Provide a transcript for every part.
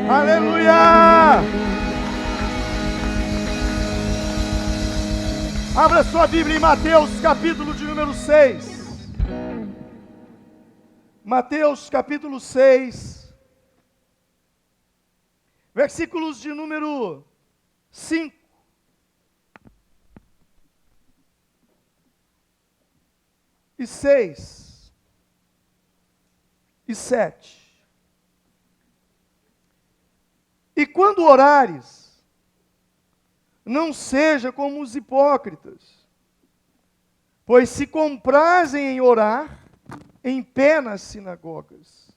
Aleluia! Abra sua Bíblia em Mateus, capítulo de número 6. Mateus, capítulo 6, versículos de número 5 e 6 e 7. E quando orares, não seja como os hipócritas, pois se comprazem em orar em pé nas sinagogas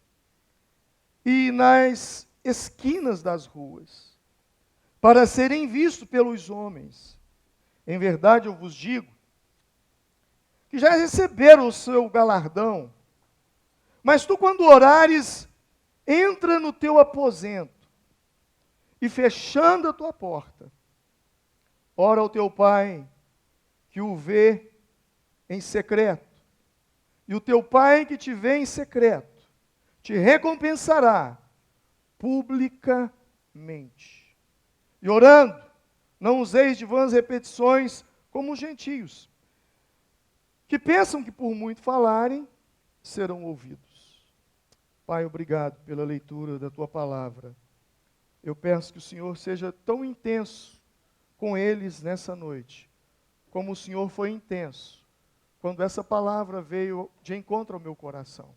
e nas esquinas das ruas, para serem vistos pelos homens. Em verdade eu vos digo, que já receberam o seu galardão. Mas tu, quando orares, entra no teu aposento, e fechando a tua porta, ora ao teu Pai, que o vê em secreto. E o teu Pai que te vê em secreto, te recompensará publicamente. E orando, não useis de vãs repetições como os gentios, que pensam que por muito falarem, serão ouvidos. Pai, obrigado pela leitura da tua palavra. Eu peço que o Senhor seja tão intenso com eles nessa noite, como o Senhor foi intenso quando essa palavra veio de encontro ao meu coração.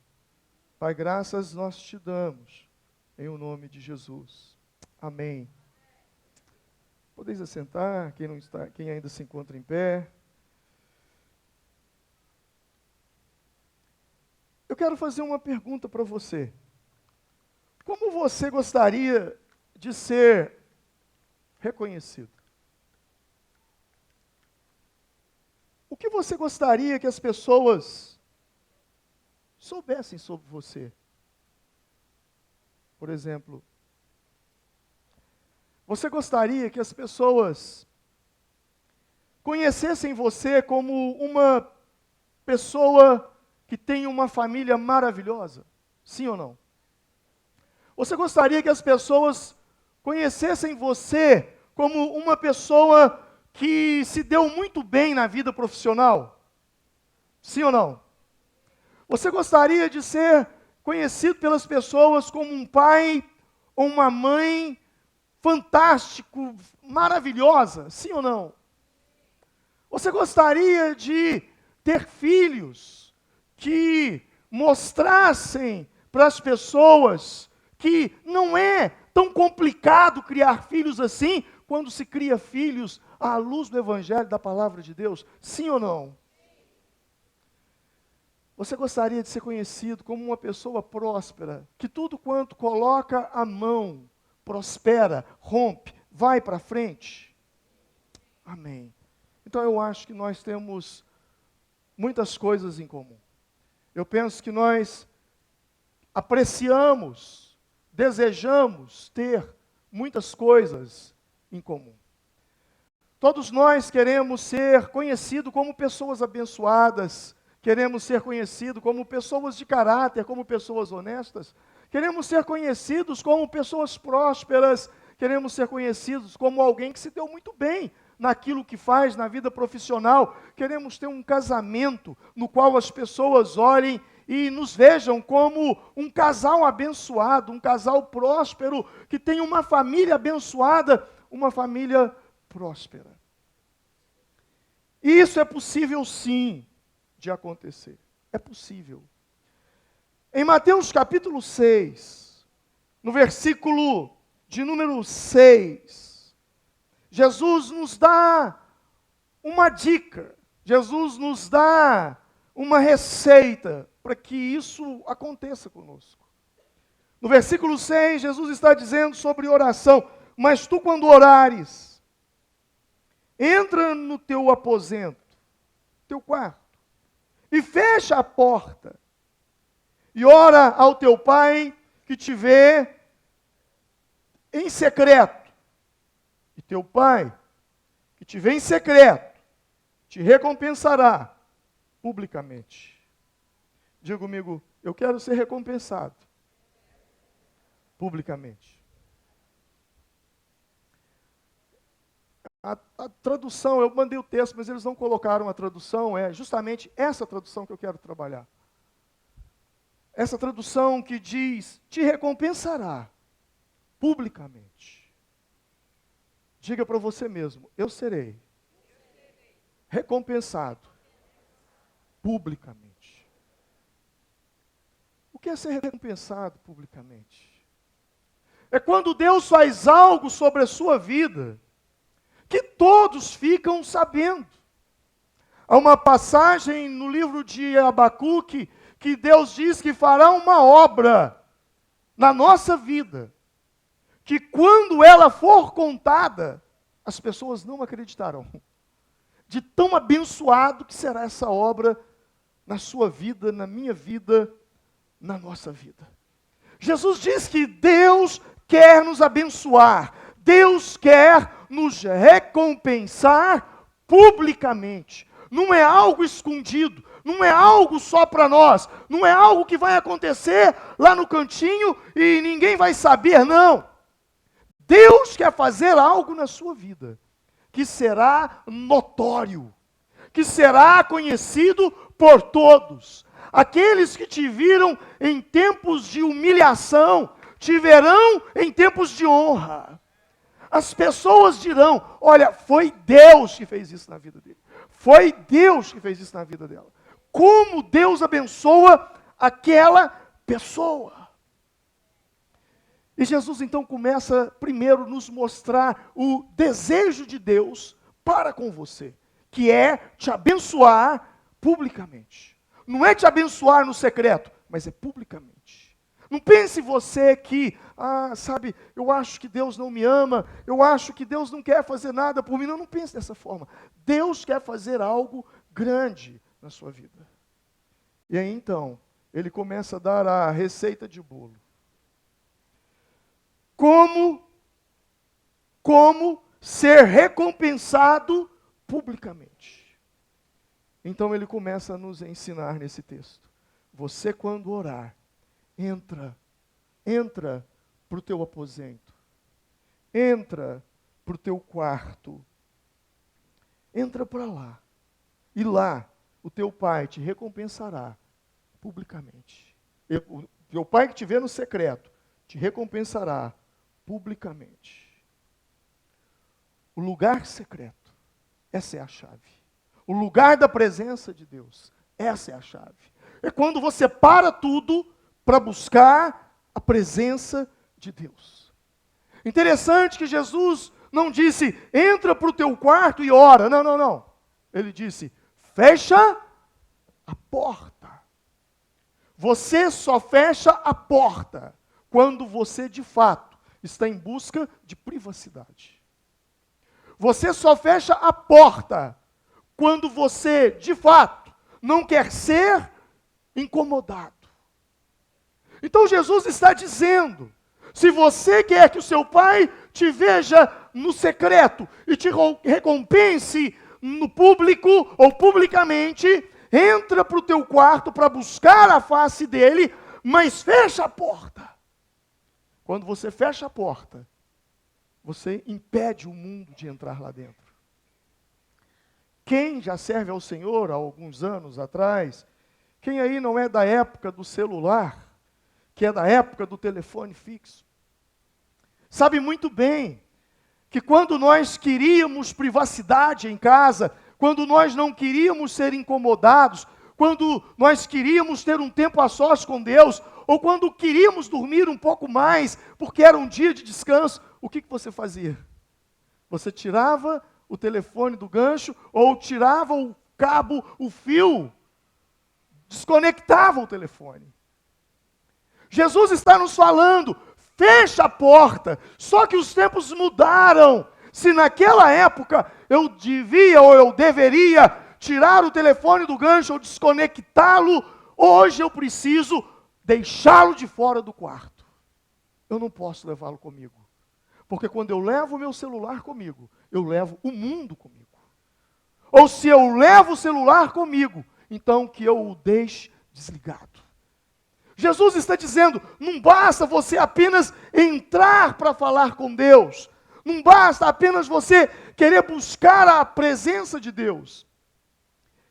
Pai, graças nós te damos, em o nome de Jesus. Amém. Podeis assentar, quem ainda se encontra em pé. Eu quero fazer uma pergunta para você. Como você gostaria de ser reconhecido? O que você gostaria que as pessoas soubessem sobre você? Por exemplo, você gostaria que as pessoas conhecessem você como uma pessoa que tem uma família maravilhosa? Sim ou não? Você gostaria que as pessoas conhecessem você como uma pessoa que se deu muito bem na vida profissional? Sim ou não? Você gostaria de ser conhecido pelas pessoas como um pai ou uma mãe fantástico, maravilhosa? Sim ou não? Você gostaria de ter filhos que mostrassem para as pessoas que não é tão complicado criar filhos assim, quando se cria filhos à luz do Evangelho, da Palavra de Deus? Sim ou não? Você gostaria de ser conhecido como uma pessoa próspera, que tudo quanto coloca a mão, prospera, rompe, vai para frente? Amém. Então eu acho que nós temos muitas coisas em comum. Eu penso que nós apreciamos, desejamos ter muitas coisas em comum. Todos nós queremos ser conhecidos como pessoas abençoadas, queremos ser conhecidos como pessoas de caráter, como pessoas honestas, queremos ser conhecidos como pessoas prósperas, queremos ser conhecidos como alguém que se deu muito bem naquilo que faz na vida profissional, queremos ter um casamento no qual as pessoas olhem e nos vejam como um casal abençoado, um casal próspero, que tem uma família abençoada, uma família próspera. E isso é possível sim de acontecer. É possível. Em Mateus capítulo 6, no versículo de número 6, Jesus nos dá uma dica, Jesus nos dá uma receita para que isso aconteça conosco. No versículo 6, Jesus está dizendo sobre oração: mas tu, quando orares, entra no teu aposento, teu quarto, e fecha a porta, e ora ao teu Pai que te vê em secreto. E teu Pai que te vê em secreto te recompensará publicamente. Diga comigo: eu quero ser recompensado publicamente. A tradução, eu mandei o texto, mas eles não colocaram a tradução, é justamente essa tradução que eu quero trabalhar. Essa tradução que diz, te recompensará publicamente. Diga para você mesmo, eu serei recompensado publicamente. O que é ser recompensado publicamente? É quando Deus faz algo sobre a sua vida, que todos ficam sabendo. Há uma passagem no livro de Abacuque, que Deus diz que fará uma obra na nossa vida, que quando ela for contada, as pessoas não acreditarão. De tão abençoado que será essa obra na sua vida, na minha vida, na nossa vida. Jesus diz que Deus quer nos abençoar, Deus quer nos recompensar publicamente. Não é algo escondido, não é algo só para nós, não é algo que vai acontecer lá no cantinho e ninguém vai saber, não. Deus quer fazer algo na sua vida, que será notório, que será conhecido por todos. Aqueles que te viram em tempos de humilhação, te verão em tempos de honra. As pessoas dirão, olha, foi Deus que fez isso na vida dele. Foi Deus que fez isso na vida dela. Como Deus abençoa aquela pessoa. E Jesus então começa primeiro a nos mostrar o desejo de Deus para com você, que é te abençoar publicamente. Não é te abençoar no secreto, mas é publicamente. Não pense você que, sabe, eu acho que Deus não me ama, eu acho que Deus não quer fazer nada por mim. Não pense dessa forma. Deus quer fazer algo grande na sua vida. E aí então, ele começa a dar a receita de bolo. Como ser recompensado publicamente. Então ele começa a nos ensinar nesse texto. Você quando orar, entra para o teu aposento, entra para o teu quarto, entra para lá, e lá o teu pai te recompensará publicamente. O teu pai que te vê no secreto, te recompensará publicamente. O lugar secreto, essa é a chave. O lugar da presença de Deus, essa é a chave. É quando você para tudo para buscar a presença de Deus. Interessante que Jesus não disse, entra para o teu quarto e ora. Não. Ele disse, fecha a porta. Você só fecha a porta quando você, de fato, está em busca de privacidade. Você só fecha a porta quando você, de fato, não quer ser incomodado. Então Jesus está dizendo, se você quer que o seu pai te veja no secreto e te recompense no público ou publicamente, entra para o teu quarto para buscar a face dele, mas fecha a porta. Quando você fecha a porta, você impede o mundo de entrar lá dentro. Quem já serve ao Senhor há alguns anos atrás, quem aí não é da época do celular, que é da época do telefone fixo, sabe muito bem que quando nós queríamos privacidade em casa, quando nós não queríamos ser incomodados, quando nós queríamos ter um tempo a sós com Deus, ou quando queríamos dormir um pouco mais, porque era um dia de descanso, o que você fazia? Você tirava o telefone do gancho, ou tirava o cabo, o fio, desconectava o telefone. Jesus está nos falando, fecha a porta, só que os tempos mudaram. Se naquela época eu devia ou eu deveria tirar o telefone do gancho ou desconectá-lo, hoje eu preciso deixá-lo de fora do quarto. Eu não posso levá-lo comigo. Porque quando eu levo o meu celular comigo, eu levo o mundo comigo. Ou se eu levo o celular comigo, então que eu o deixe desligado. Jesus está dizendo, não basta você apenas entrar para falar com Deus. Não basta apenas você querer buscar a presença de Deus.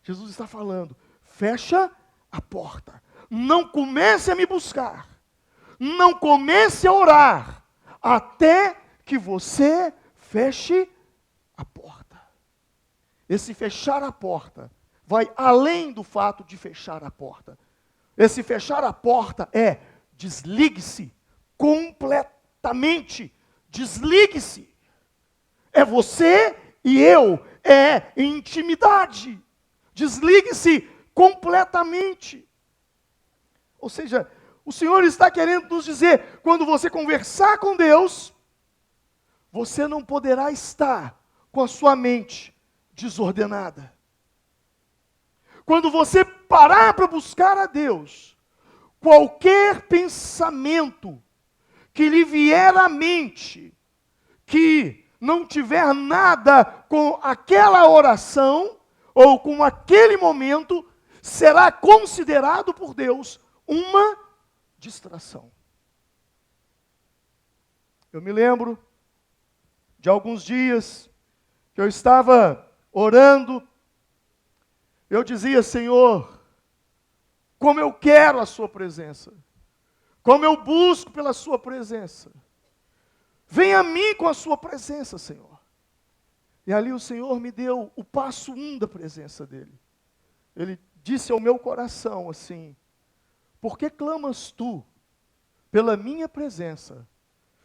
Jesus está falando, fecha a porta. Não comece a me buscar. Não comece a orar até que você feche a porta. Esse fechar a porta vai além do fato de fechar a porta. Esse fechar a porta é desligue-se completamente. Desligue-se. É você e eu. É intimidade. Desligue-se completamente. Ou seja, o Senhor está querendo nos dizer, quando você conversar com Deus, você não poderá estar com a sua mente desordenada. Quando você parar para buscar a Deus, qualquer pensamento que lhe vier à mente, que não tiver nada com aquela oração, ou com aquele momento, será considerado por Deus uma distração. Eu me lembro de alguns dias que eu estava orando, eu dizia, Senhor, como eu quero a sua presença, como eu busco pela sua presença, venha a mim com a sua presença, Senhor. E ali o Senhor me deu o passo 1 da presença dele. Ele disse ao meu coração assim, por que clamas tu pela minha presença,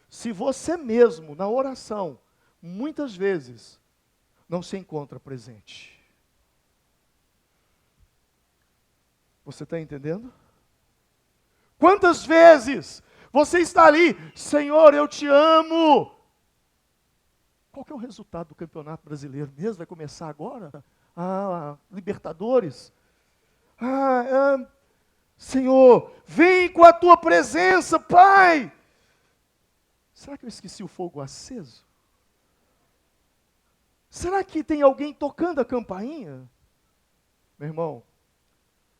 se você mesmo, na oração, muitas vezes, não se encontra presente? Você está entendendo? Quantas vezes você está ali, Senhor, eu te amo. Qual que é o resultado do Campeonato Brasileiro mesmo? Vai começar agora? Libertadores. Senhor, vem com a tua presença, Pai. Será que eu esqueci o fogo aceso? Será que tem alguém tocando a campainha? Meu irmão,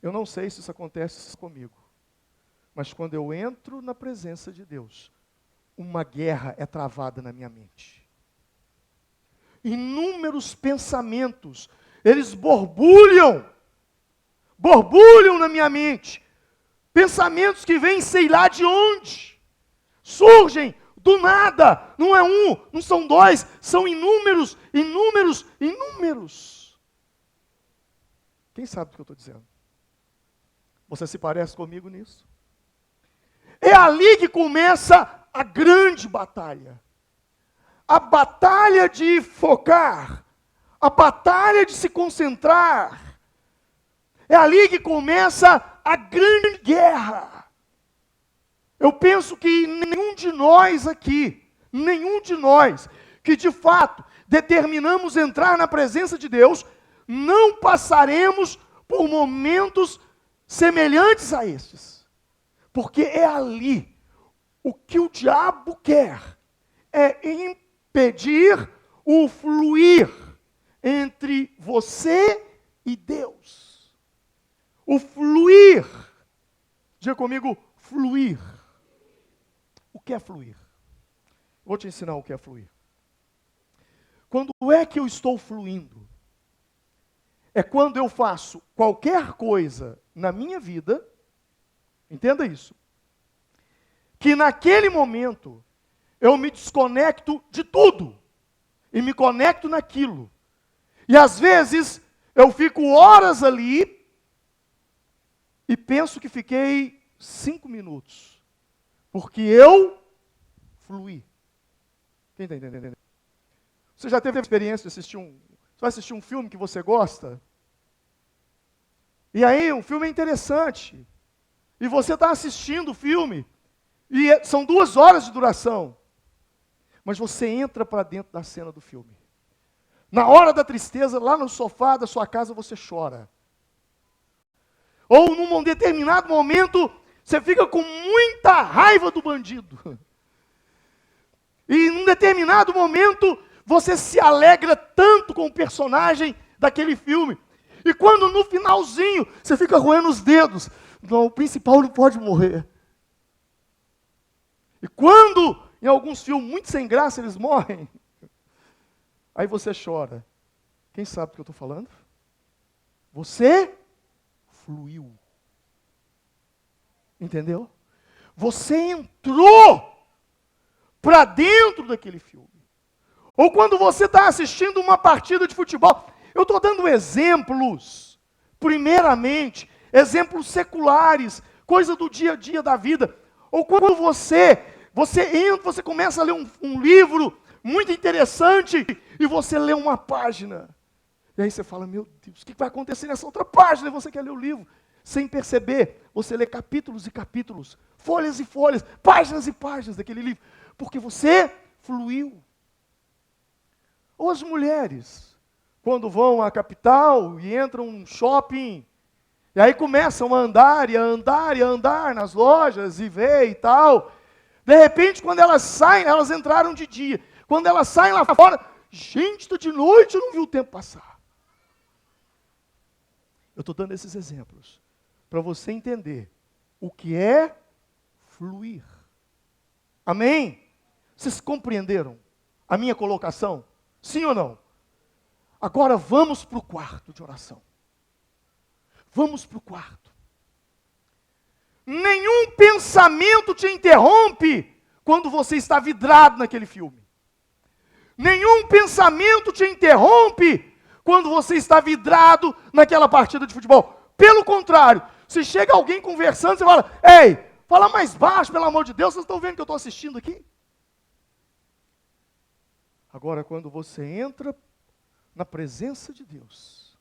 eu não sei se isso acontece comigo, mas quando eu entro na presença de Deus, uma guerra é travada na minha mente. Inúmeros pensamentos, eles borbulham na minha mente. Pensamentos que vêm sei lá de onde, surgem do nada, não é um, não são dois, são inúmeros. Quem sabe o que eu estou dizendo? Você se parece comigo nisso? É ali que começa a grande batalha. A batalha de focar, a batalha de se concentrar. É ali que começa a grande guerra. Eu penso que nenhum de nós aqui, que de fato determinamos entrar na presença de Deus, não passaremos por momentos semelhantes a estes. Porque é ali, o que o diabo quer é impedir o fluir entre você e Deus. O fluir. Diga comigo, fluir. O que é fluir? Vou te ensinar o que é fluir. Quando é que eu estou fluindo? É quando eu faço qualquer coisa na minha vida, entenda isso, que naquele momento eu me desconecto de tudo e me conecto naquilo. E às vezes eu fico horas ali e penso que fiquei 5 minutos, porque eu fluí. Quem está entendendo? Você já teve a experiência de assistir você vai assistir um filme que você gosta? E aí, um filme é interessante. E você está assistindo o filme. E são 2 horas de duração. Mas você entra para dentro da cena do filme. Na hora da tristeza, lá no sofá da sua casa, você chora. Ou num determinado momento, você fica com muita raiva do bandido. E num determinado momento, você se alegra tanto com o personagem daquele filme. E quando no finalzinho, você fica roendo os dedos. Não, o principal não pode morrer. E quando, em alguns filmes muito sem graça, eles morrem, aí você chora. Quem sabe do que eu estou falando? Você fluiu. Entendeu? Você entrou para dentro daquele filme. Ou quando você está assistindo uma partida de futebol. Eu estou dando exemplos, primeiramente, exemplos seculares, coisa do dia a dia da vida. Ou quando você entra, você começa a ler um livro muito interessante e você lê uma página. E aí você fala, meu Deus, o que vai acontecer nessa outra página? E você quer ler o livro. Sem perceber, você lê capítulos e capítulos, folhas e folhas, páginas e páginas daquele livro. Porque você fluiu. Ou as mulheres, quando vão à capital e entram num shopping, e aí começam a andar e a andar e a andar nas lojas e ver e tal. De repente, quando elas saem, elas entraram de dia. Quando elas saem lá fora, gente, está de noite, eu não vi o tempo passar. Eu estou dando esses exemplos para você entender o que é fluir. Amém? Vocês compreenderam a minha colocação? Sim ou não? Agora vamos para o quarto de oração. Vamos para o quarto. Nenhum pensamento te interrompe quando você está vidrado naquele filme. Nenhum pensamento te interrompe quando você está vidrado naquela partida de futebol. Pelo contrário, se chega alguém conversando, você fala, ei, fala mais baixo, pelo amor de Deus, vocês estão vendo que eu estou assistindo aqui? Agora, quando você entra na presença de Deus,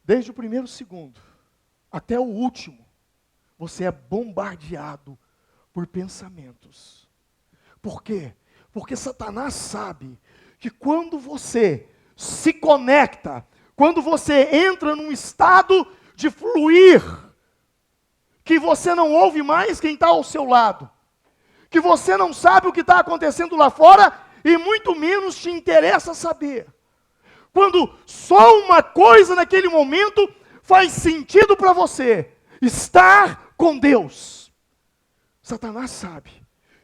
desde o primeiro segundo até o último, você é bombardeado por pensamentos. Por quê? Porque Satanás sabe que quando você se conecta, quando você entra num estado de fluir, que você não ouve mais quem está ao seu lado, que você não sabe o que está acontecendo lá fora, e muito menos te interessa saber. Quando só uma coisa naquele momento faz sentido para você, estar com Deus. Satanás sabe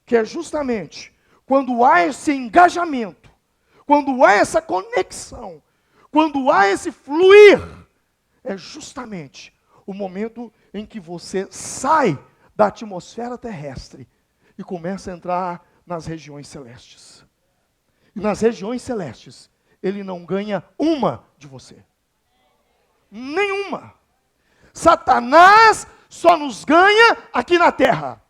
que é justamente quando há esse engajamento, quando há essa conexão, quando há esse fluir, é justamente o momento em que você sai da atmosfera terrestre e começa a entrar nas regiões celestes. E nas regiões celestes, ele não ganha uma de você. Nenhuma. Satanás só nos ganha aqui na terra.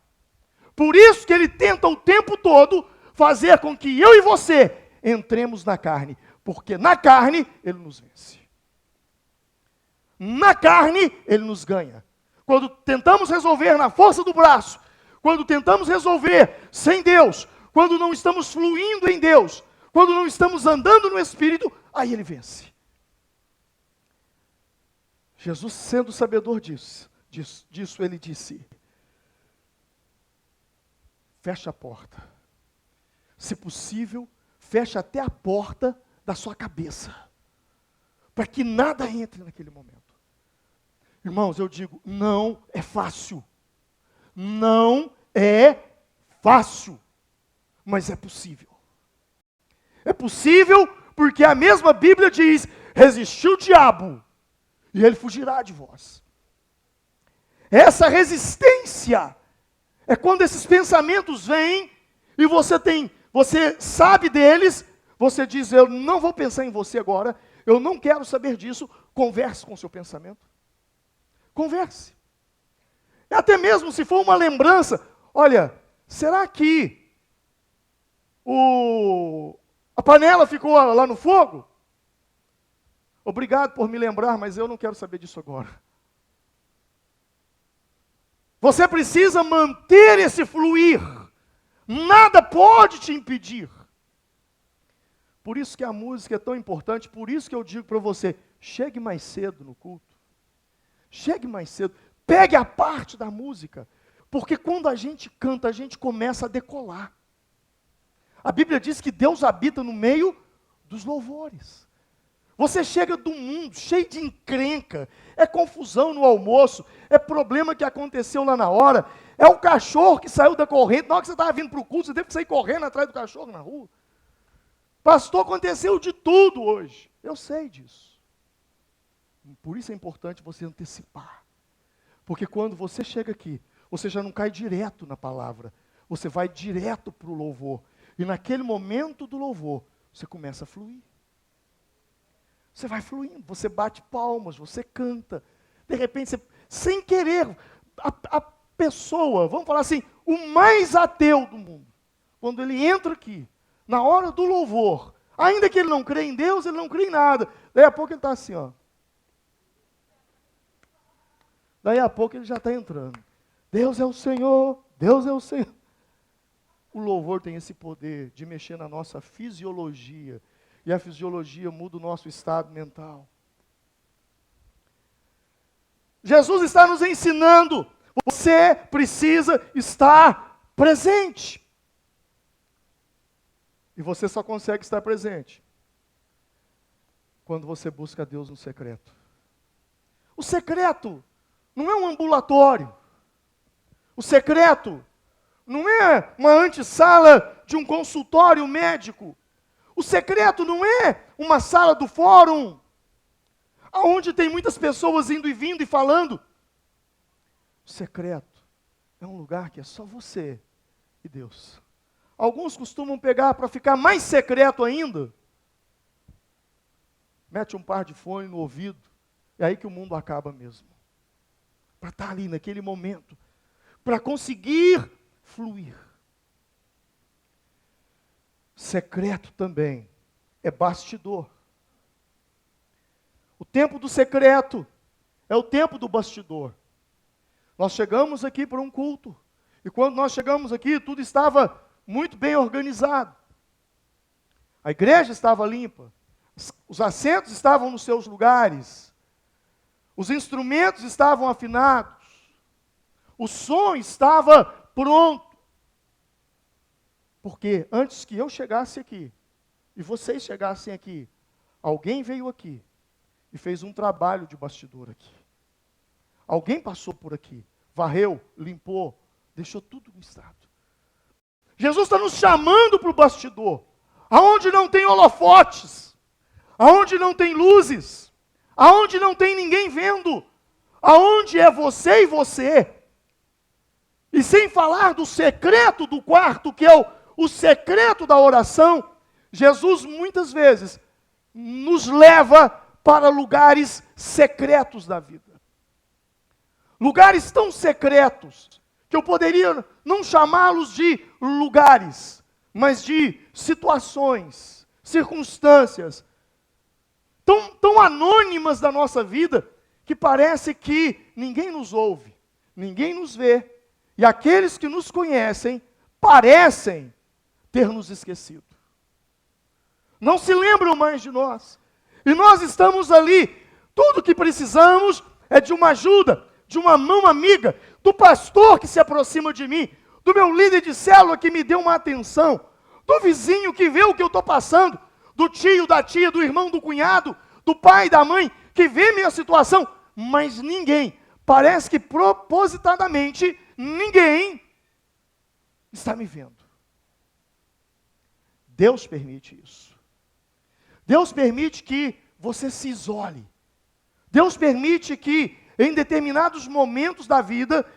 Por isso que ele tenta o tempo todo fazer com que eu e você entremos na carne. Porque na carne ele nos vence. Na carne ele nos ganha. Quando tentamos resolver na força do braço, quando tentamos resolver sem Deus, quando não estamos fluindo em Deus, quando não estamos andando no Espírito, aí ele vence. Jesus, sendo sabedor disso, ele disse, fecha a porta. Se possível, fecha até a porta da sua cabeça, para que nada entre naquele momento. Irmãos, eu digo, não é fácil. Não é fácil, mas é possível. É possível porque a mesma Bíblia diz, resistiu o diabo e ele fugirá de vós. Essa resistência é quando esses pensamentos vêm e você sabe deles, você diz, eu não vou pensar em você agora, eu não quero saber disso, converse com o seu pensamento. Converse. Até mesmo se for uma lembrança, olha, será que a panela ficou lá no fogo? Obrigado por me lembrar, mas eu não quero saber disso agora. Você precisa manter esse fluir. Nada pode te impedir. Por isso que a música é tão importante, por isso que eu digo para você, chegue mais cedo no culto. Chegue mais cedo. Pegue a parte da música. Porque quando a gente canta, a gente começa a decolar. A Bíblia diz que Deus habita no meio dos louvores. Você chega do mundo cheio de encrenca, é confusão no almoço, é problema que aconteceu lá na hora, é o cachorro que saiu da corrente, na hora que você estava vindo para o culto, você teve que sair correndo atrás do cachorro na rua. Pastor, aconteceu de tudo hoje. Eu sei disso. Por isso é importante você antecipar. Porque quando você chega aqui, você já não cai direto na palavra, você vai direto para o louvor. E naquele momento do louvor, você começa a fluir. Você vai fluindo, você bate palmas, você canta. De repente, você, sem querer, a pessoa, vamos falar assim, o mais ateu do mundo, quando ele entra aqui, na hora do louvor, ainda que ele não crê em Deus, ele não crê em nada. Daí a pouco ele está assim, ó. Daí a pouco ele já está entrando. Deus é o Senhor, Deus é o Senhor. O louvor tem esse poder de mexer na nossa fisiologia. E a fisiologia muda o nosso estado mental. Jesus está nos ensinando. Você precisa estar presente. E você só consegue estar presente quando você busca Deus no secreto. O secreto não é um ambulatório. O secreto não é uma antessala de um consultório médico. O secreto não é uma sala do fórum, onde tem muitas pessoas indo e vindo e falando. O secreto é um lugar que é só você e Deus. Alguns costumam pegar para ficar mais secreto ainda. Mete um par de fone no ouvido. É aí que o mundo acaba mesmo. Para estar ali naquele momento. Para conseguir fluir. Secreto também é bastidor. O tempo do secreto é o tempo do bastidor. Nós chegamos aqui para um culto. E quando nós chegamos aqui, tudo estava muito bem organizado. A igreja estava limpa. Os assentos estavam nos seus lugares. Os instrumentos estavam afinados. O som estava pronto. Porque antes que eu chegasse aqui, e vocês chegassem aqui, alguém veio aqui e fez um trabalho de bastidor aqui. Alguém passou por aqui, varreu, limpou, deixou tudo no estado. Jesus está nos chamando para o bastidor, aonde não tem holofotes, aonde não tem luzes, aonde não tem ninguém vendo, aonde é você e você. E sem falar do secreto do quarto, que é o secreto da oração, Jesus muitas vezes nos leva para lugares secretos da vida. Lugares tão secretos, que eu poderia não chamá-los de lugares, mas de situações, circunstâncias, tão anônimas da nossa vida, que parece que ninguém nos ouve, ninguém nos vê, e aqueles que nos conhecem, parecem ter nos esquecido. Não se lembram mais de nós. E nós estamos ali. Tudo que precisamos é de uma ajuda, de uma mão amiga, do pastor que se aproxima de mim, do meu líder de célula que me deu uma atenção, do vizinho que vê o que eu estou passando, do tio, da tia, do irmão, do cunhado, do pai, da mãe, que vê minha situação. Mas ninguém, parece que propositadamente, ninguém está me vendo. Deus permite isso. Deus permite que você se isole. Deus permite que, em determinados momentos da vida,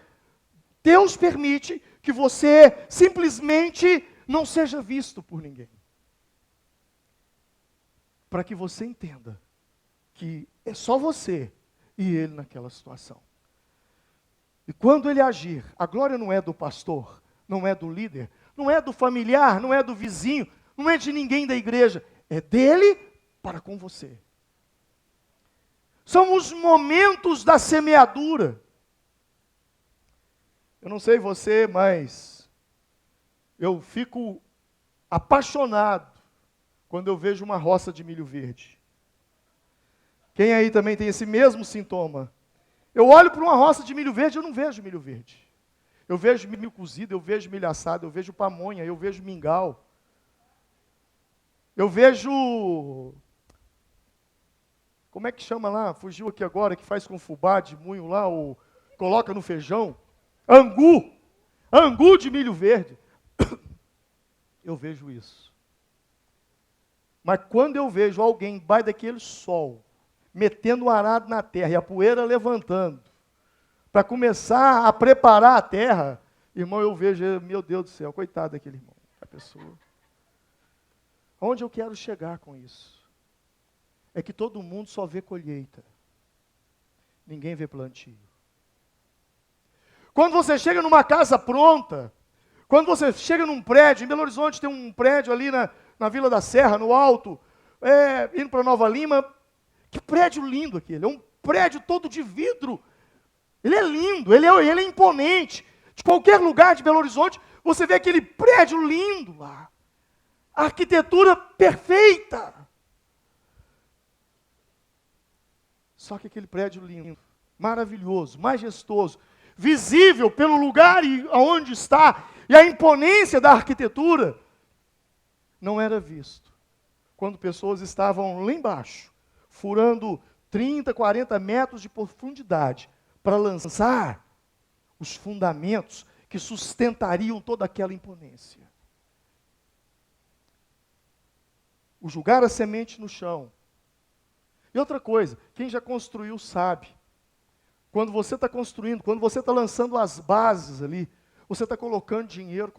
Deus permite que você simplesmente não seja visto por ninguém. Para que você entenda que é só você e Ele naquela situação. E quando Ele agir, a glória não é do pastor, não é do líder, não é do familiar, não é do vizinho, não é de ninguém da igreja, é dele para com você. São os momentos da semeadura. Eu não sei você, mas eu fico apaixonado quando eu vejo uma roça de milho verde. Quem aí também tem esse mesmo sintoma? Eu olho para uma roça de milho verde, eu não vejo milho verde. Eu vejo milho cozido, eu vejo milho assado, eu vejo pamonha, eu vejo mingau. Eu vejo como é que chama lá? Fugiu aqui agora, que faz com fubá de moinho lá, ou coloca no feijão. Angu. Angu de milho verde. Eu vejo isso. Mas quando eu vejo alguém embaixo daquele sol, metendo o arado na terra e a poeira levantando, para começar a preparar a terra, irmão, eu vejo, meu Deus do céu, coitado daquele irmão, a pessoa. Onde eu quero chegar com isso? É que todo mundo só vê colheita. Ninguém vê plantio. Quando você chega numa casa pronta, quando você chega num prédio, em Belo Horizonte tem um prédio ali na Vila da Serra, no alto, indo para Nova Lima, que prédio lindo aquele, é um prédio todo de vidro. Ele é lindo, ele é imponente. De qualquer lugar de Belo Horizonte, você vê aquele prédio lindo lá. A arquitetura perfeita. Só que aquele prédio lindo, maravilhoso, majestoso, visível pelo lugar onde está, e a imponência da arquitetura, não era visto. Quando pessoas estavam lá embaixo, furando 30, 40 metros de profundidade, para lançar os fundamentos que sustentariam toda aquela imponência. O jogar a semente no chão. E outra coisa, quem já construiu sabe. Quando você está construindo, quando você está lançando as bases ali, você está colocando dinheiro,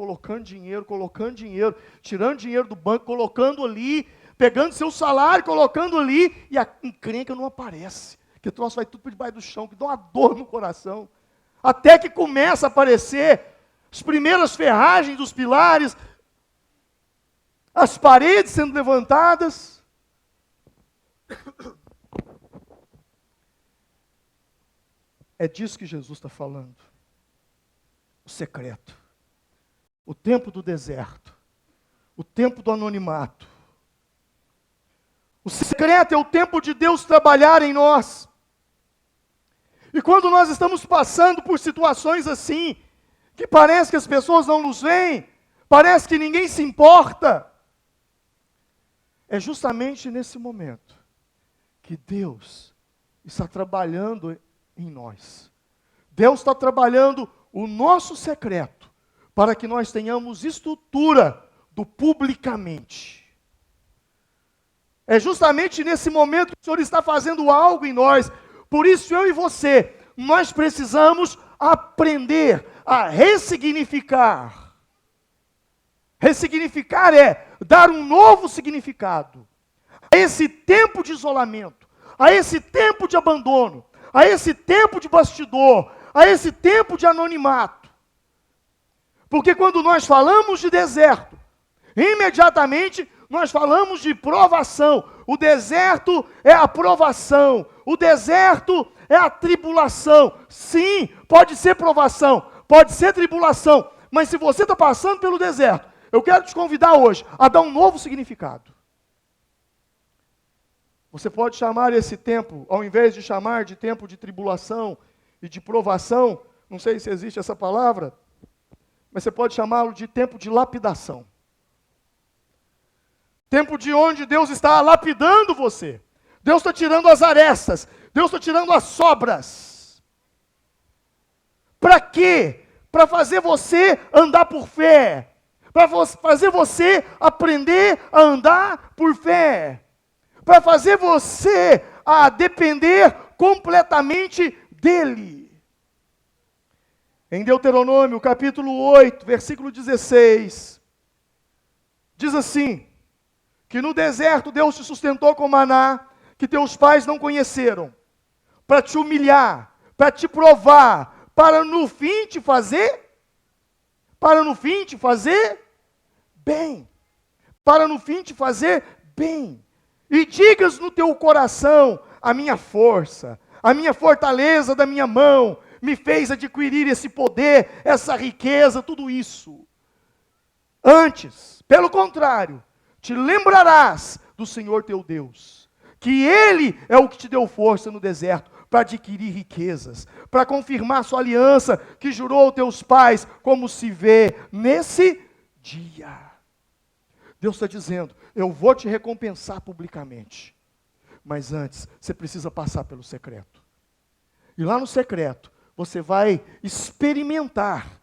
tirando dinheiro do banco, colocando ali, pegando seu salário, colocando ali, e a encrenca não aparece. Que o troço vai tudo por debaixo do chão, que dá uma dor no coração. Até que começa a aparecer as primeiras ferragens dos pilares, as paredes sendo levantadas. É disso que Jesus está falando. O secreto. O tempo do deserto. O tempo do anonimato. O secreto é o tempo de Deus trabalhar em nós. E quando nós estamos passando por situações assim, que parece que as pessoas não nos veem, parece que ninguém se importa, é justamente nesse momento que Deus está trabalhando em nós. Deus está trabalhando o nosso secreto, para que nós tenhamos estrutura do publicamente. É justamente nesse momento que o Senhor está fazendo algo em nós. Por isso eu e você, nós precisamos aprender a ressignificar. Ressignificar é dar um novo significado a esse tempo de isolamento, a esse tempo de abandono, a esse tempo de bastidor, a esse tempo de anonimato. Porque quando nós falamos de deserto, imediatamente nós falamos de provação. O deserto é a provação. O deserto é a tribulação. Sim, pode ser provação, pode ser tribulação. Mas se você está passando pelo deserto, eu quero te convidar hoje a dar um novo significado. Você pode chamar esse tempo, ao invés de chamar de tempo de tribulação e de provação, não sei se existe essa palavra, mas você pode chamá-lo de tempo de lapidação. Tempo de onde Deus está lapidando você. Deus está tirando as arestas. Deus está tirando as sobras. Para quê? Para fazer você andar por fé. Para fazer você aprender a andar por fé. Para fazer você a depender completamente dEle. Em Deuteronômio, capítulo 8, versículo 16, diz assim, que no deserto Deus te sustentou com maná, que teus pais não conheceram, para te humilhar, para te provar, para no fim te fazer bem. Para no fim te fazer bem. E digas no teu coração, a minha força, a minha fortaleza da minha mão, me fez adquirir esse poder, essa riqueza, tudo isso. Antes, pelo contrário, te lembrarás do Senhor teu Deus, que Ele é o que te deu força no deserto, para adquirir riquezas, para confirmar sua aliança, que jurou aos teus pais, como se vê nesse dia. Deus está dizendo, eu vou te recompensar publicamente. Mas antes, você precisa passar pelo secreto. E lá no secreto, você vai experimentar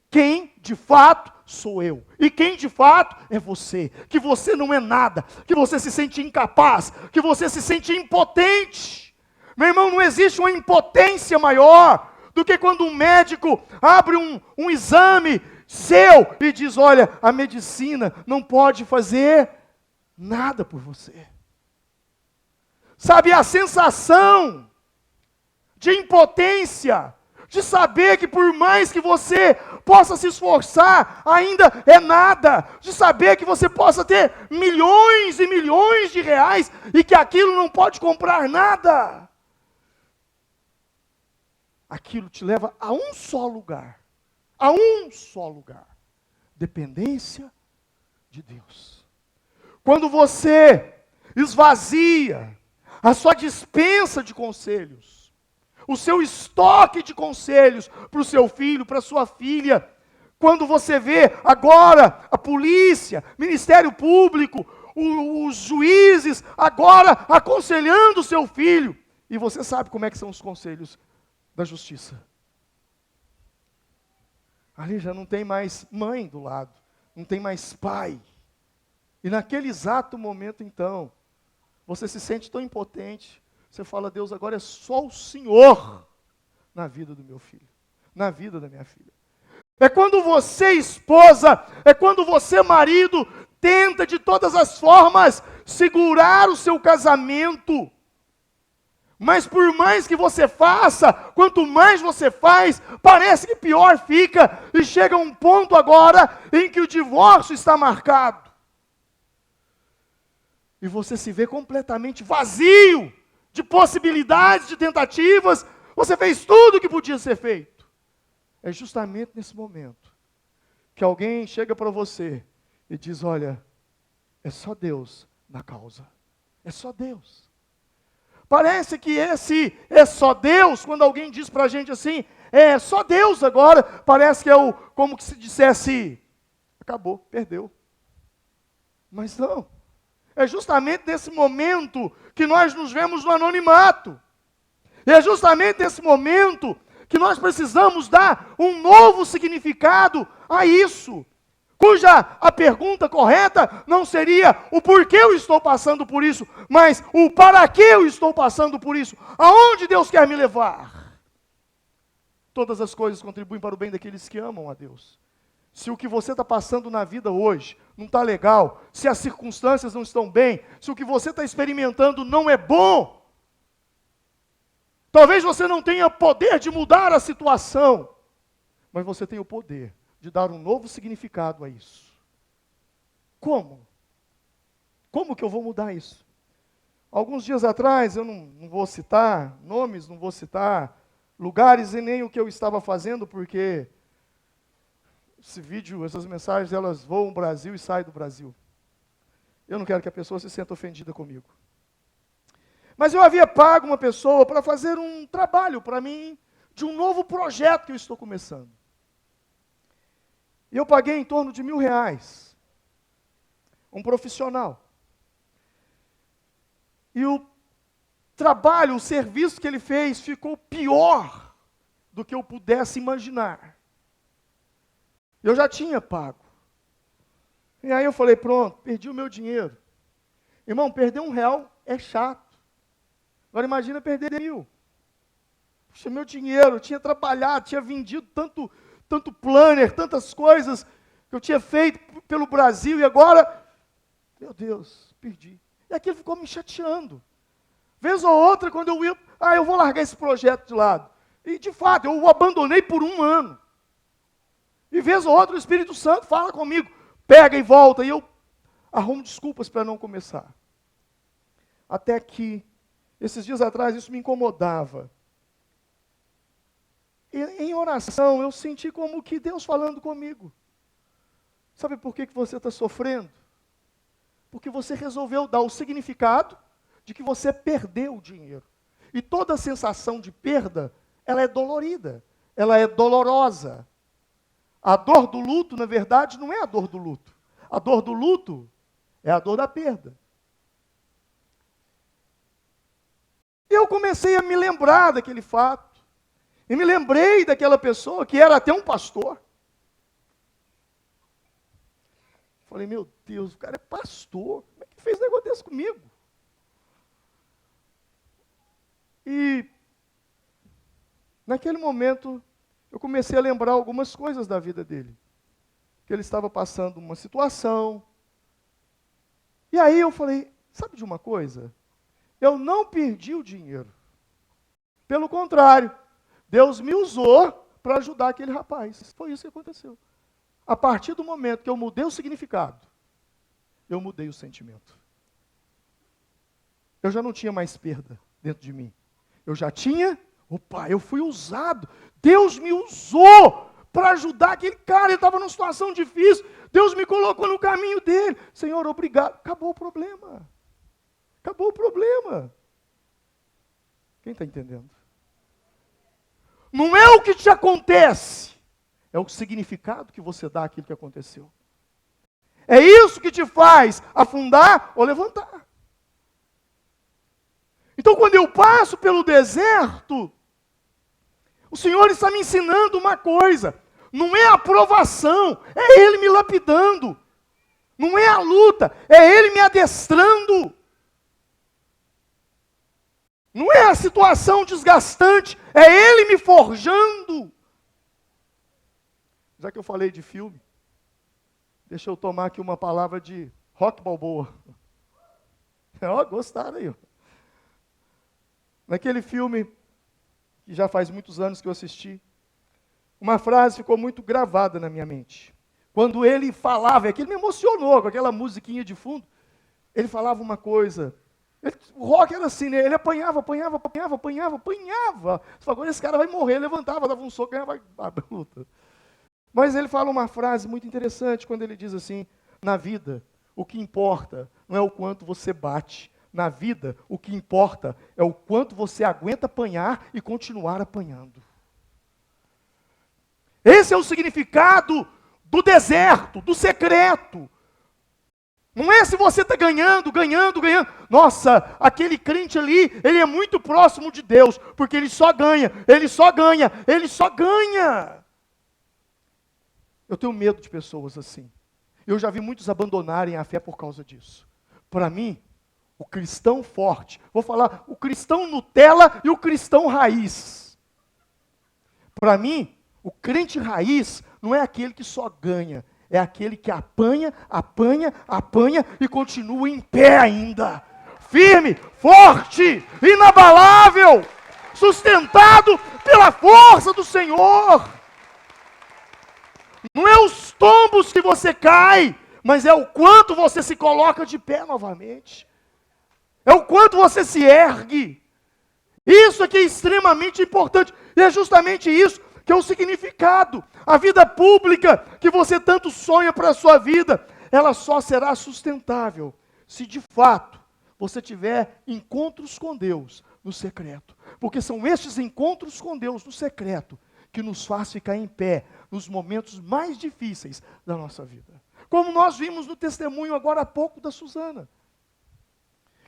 quem de fato sou eu. E quem de fato é você. Que você não é nada. Que você se sente incapaz. Que você se sente impotente. Meu irmão, não existe uma impotência maior do que quando um médico abre um exame seu e diz, olha, a medicina não pode fazer nada por você. Sabe, a sensação de impotência, de saber que por mais que você possa se esforçar, ainda é nada. De saber que você possa ter milhões e milhões de reais e que aquilo não pode comprar nada. Aquilo te leva a um só lugar. A um só lugar. Dependência de Deus. Quando você esvazia a sua dispensa de conselhos, o seu estoque de conselhos para o seu filho, para a sua filha, quando você vê agora a polícia, Ministério Público, os juízes agora aconselhando o seu filho, e você sabe como é que são os conselhos da justiça. Ali já não tem mais mãe do lado, não tem mais pai. E naquele exato momento, então, você se sente tão impotente, você fala, Deus, agora é só o Senhor na vida do meu filho, na vida da minha filha. É quando você, esposa, é quando você, marido, tenta de todas as formas segurar o seu casamento. Mas por mais que você faça, quanto mais você faz, parece que pior fica. E chega um ponto agora em que o divórcio está marcado. E você se vê completamente vazio de possibilidades, de tentativas. Você fez tudo o que podia ser feito. É justamente nesse momento que alguém chega para você e diz, olha, é só Deus na causa. É só Deus. Parece que esse é só Deus, quando alguém diz para a gente assim, é só Deus agora, parece que é como que se dissesse, acabou, perdeu. Mas não. É justamente nesse momento que nós nos vemos no anonimato. E é justamente nesse momento que nós precisamos dar um novo significado a isso. Cuja a pergunta correta não seria o porquê eu estou passando por isso, mas o para que eu estou passando por isso. Aonde Deus quer me levar? Todas as coisas contribuem para o bem daqueles que amam a Deus. Se o que você está passando na vida hoje não está legal, se as circunstâncias não estão bem, se o que você está experimentando não é bom, talvez você não tenha poder de mudar a situação, mas você tem o poder de dar um novo significado a isso. Como? Como que eu vou mudar isso? Alguns dias atrás, eu não vou citar nomes, não vou citar lugares e nem o que eu estava fazendo, porque esse vídeo, essas mensagens, elas voam o Brasil e saem do Brasil. Eu não quero que a pessoa se sinta ofendida comigo. Mas eu havia pago uma pessoa para fazer um trabalho para mim, de um novo projeto que eu estou começando. E eu paguei em torno de R$1.000. Um profissional. E o trabalho, o serviço que ele fez ficou pior do que eu pudesse imaginar. Eu já tinha pago. E aí eu falei, pronto, perdi o meu dinheiro. Irmão, perder R$1 é chato. Agora imagina perder 1.000. Puxa, meu dinheiro, eu tinha trabalhado, tinha vendido tanto planner, tantas coisas que eu tinha feito pelo Brasil e agora, meu Deus, perdi. E aquilo ficou me chateando. Vez ou outra, quando eu ia, eu vou largar esse projeto de lado. E de fato, eu o abandonei por 1 ano. E vez ou outra o Espírito Santo fala comigo, pega e volta, e eu arrumo desculpas para não começar. Até que, esses dias atrás, isso me incomodava. E em oração, eu senti como que Deus falando comigo. Sabe por que você está sofrendo? Porque você resolveu dar o significado de que você perdeu o dinheiro. E toda sensação de perda, ela é dolorida, ela é dolorosa. A dor do luto, na verdade, não é a dor do luto. A dor do luto é a dor da perda. E eu comecei a me lembrar daquele fato. E me lembrei daquela pessoa que era até um pastor. Falei, meu Deus, o cara é pastor. Como é que fez um negócio desse comigo? E naquele momento eu comecei a lembrar algumas coisas da vida dele. Que ele estava passando uma situação. E aí eu falei, sabe de uma coisa? Eu não perdi o dinheiro. Pelo contrário, Deus me usou para ajudar aquele rapaz. Foi isso que aconteceu. A partir do momento que eu mudei o significado, eu mudei o sentimento. Eu já não tinha mais perda dentro de mim. Eu já tinha, eu fui usado. Deus me usou para ajudar aquele cara. Ele estava numa situação difícil. Deus me colocou no caminho dele. Senhor, obrigado. Acabou o problema. Acabou o problema. Quem está entendendo? Não é o que te acontece, é o significado que você dá àquilo que aconteceu. É isso que te faz afundar ou levantar. Então, quando eu passo pelo deserto, o Senhor está me ensinando uma coisa. Não é a provação, é Ele me lapidando. Não é a luta, é Ele me adestrando. Não é a situação desgastante, é Ele me forjando. Já que eu falei de filme, deixa eu tomar aqui uma palavra de Rock Balboa. Ó, gostaram aí. Ó. Naquele filme, que já faz muitos anos que eu assisti, uma frase ficou muito gravada na minha mente. Quando ele falava, aquilo me emocionou, com aquela musiquinha de fundo, ele falava uma coisa. O Rock era assim, né? Ele apanhava. Você falou, agora esse cara vai morrer, levantava, dava um soco, ganhava a luta. Mas ele fala uma frase muito interessante, quando ele diz assim, na vida, o que importa não é o quanto você bate. Na vida, o que importa é o quanto você aguenta apanhar e continuar apanhando. Esse é o significado do deserto, do secreto. Não é se você está ganhando. Nossa, aquele crente ali, ele é muito próximo de Deus, porque ele só ganha. Eu tenho medo de pessoas assim. Eu já vi muitos abandonarem a fé por causa disso. Para mim, o cristão forte, vou falar, o cristão Nutella e o cristão raiz. Para mim, o crente raiz não é aquele que só ganha, é aquele que apanha e continua em pé ainda. Firme, forte, inabalável, sustentado pela força do Senhor. Não é os tombos que você cai, mas é o quanto você se coloca de pé novamente. É o quanto você se ergue. Isso aqui é extremamente importante. E é justamente isso que é o significado. A vida pública que você tanto sonha para a sua vida, ela só será sustentável se de fato você tiver encontros com Deus no secreto. Porque são estes encontros com Deus no secreto que nos faz ficar em pé nos momentos mais difíceis da nossa vida. Como nós vimos no testemunho agora há pouco da Suzana,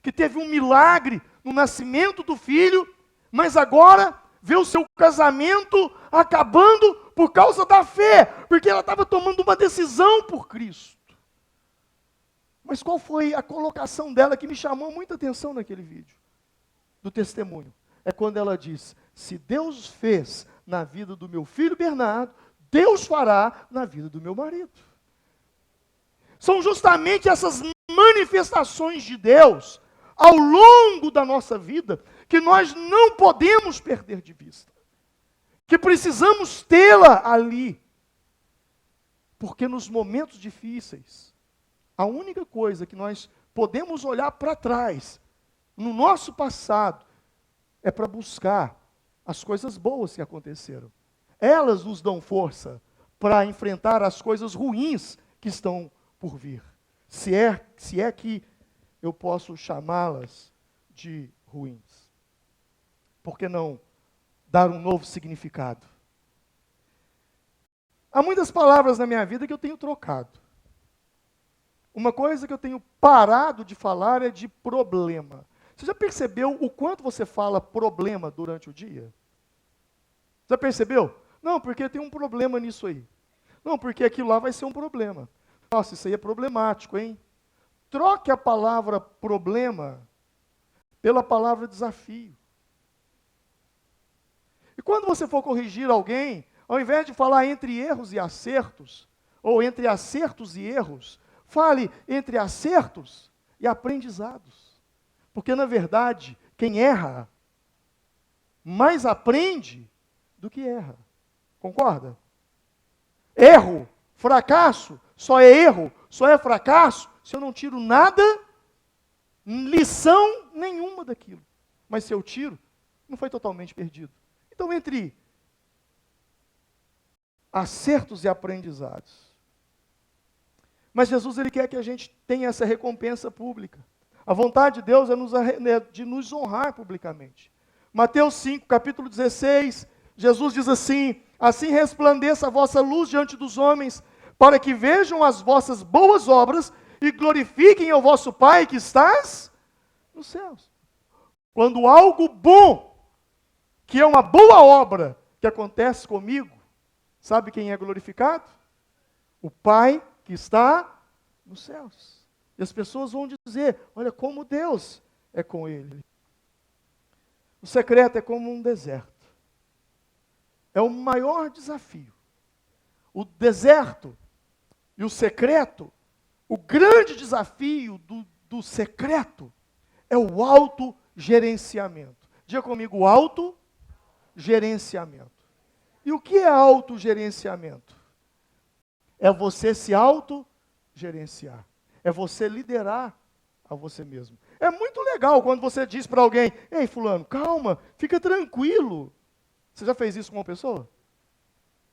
que teve um milagre no nascimento do filho, mas agora vê o seu casamento acabando por causa da fé, porque ela estava tomando uma decisão por Cristo. Mas qual foi a colocação dela que me chamou muita atenção naquele vídeo, do testemunho? É quando ela diz, se Deus fez na vida do meu filho Bernardo, Deus fará na vida do meu marido. São justamente essas manifestações de Deus ao longo da nossa vida, que nós não podemos perder de vista. Que precisamos tê-la ali. Porque nos momentos difíceis, a única coisa que nós podemos olhar para trás, no nosso passado, é para buscar as coisas boas que aconteceram. Elas nos dão força para enfrentar as coisas ruins que estão por vir. Se é que eu posso chamá-las de ruins. Por que não dar um novo significado? Há muitas palavras na minha vida que eu tenho trocado. Uma coisa que eu tenho parado de falar é de problema. Você já percebeu o quanto você fala problema durante o dia? Já percebeu? Não, porque tem um problema nisso aí. Não, porque aquilo lá vai ser um problema. Nossa, isso aí é problemático, hein? Troque a palavra problema pela palavra desafio. E quando você for corrigir alguém, ao invés de falar entre erros e acertos, ou entre acertos e erros, fale entre acertos e aprendizados. Porque, na verdade, quem erra mais aprende do que erra. Concorda? Erro, fracasso, só é erro, só é fracasso, se eu não tiro nada, lição nenhuma daquilo. Mas se eu tiro, não foi totalmente perdido. Então, entre acertos e aprendizados. Mas Jesus, ele quer que a gente tenha essa recompensa pública. A vontade de Deus é de nos honrar publicamente. Mateus 5, capítulo 16, Jesus diz assim: assim resplandeça a vossa luz diante dos homens, para que vejam as vossas boas obras e glorifiquem ao vosso Pai que estás nos céus. Quando algo bom, que é uma boa obra, que acontece comigo, sabe quem é glorificado? O Pai que está nos céus. E as pessoas vão dizer: olha como Deus é com ele. O secreto é como um deserto. É o maior desafio. O deserto e o secreto, o grande desafio do secreto é o autogerenciamento. Diga comigo, autogerenciamento. E o que é autogerenciamento? É você se autogerenciar. É você liderar a você mesmo. É muito legal quando você diz para alguém: ei, fulano, calma, fica tranquilo. Você já fez isso com uma pessoa?